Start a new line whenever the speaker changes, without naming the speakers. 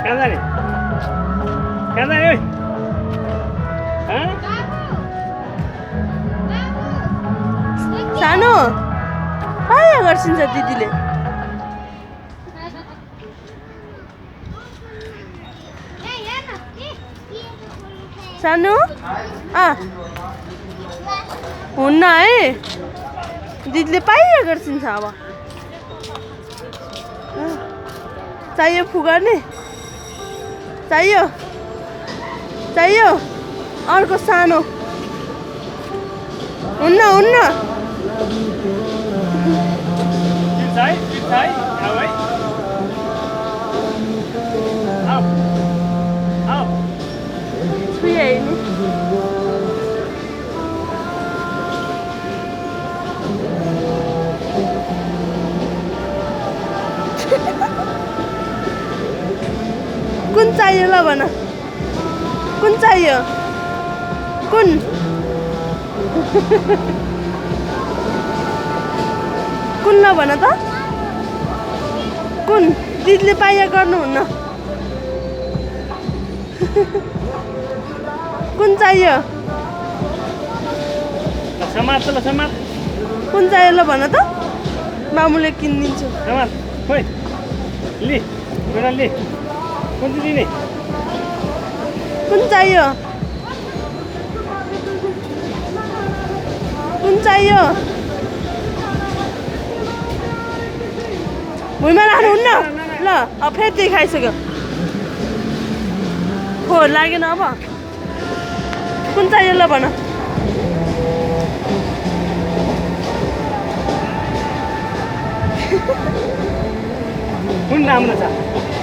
कहाँ जाने ओइ
सानो पाया गर्छिन्छ दिदीले सानो हुन्न है दिदीले पाया गर्छिन्छ अब चाहियो फुगार्ने चाहियो अर्को सानो हुन्न छुयाइ नि कुन चाहियो ल भन कुन चाहियो कुन कुन ल भन त कुन दिदीले पाइया गर्नुहुन्न कुन चाहियो
समात
कुन चाहियो ल भन त मामुले किनिदिन्छु
समात खोइ लि बेटा लि कुन चाहिँ लिने
कुन चाहियो भुइँमा राख्नुहुन्न ल अब फेरि त्यही खाइसक्यो फोहोर लागेन अब कुन चाहियो ल भन
कुन राम्रो छ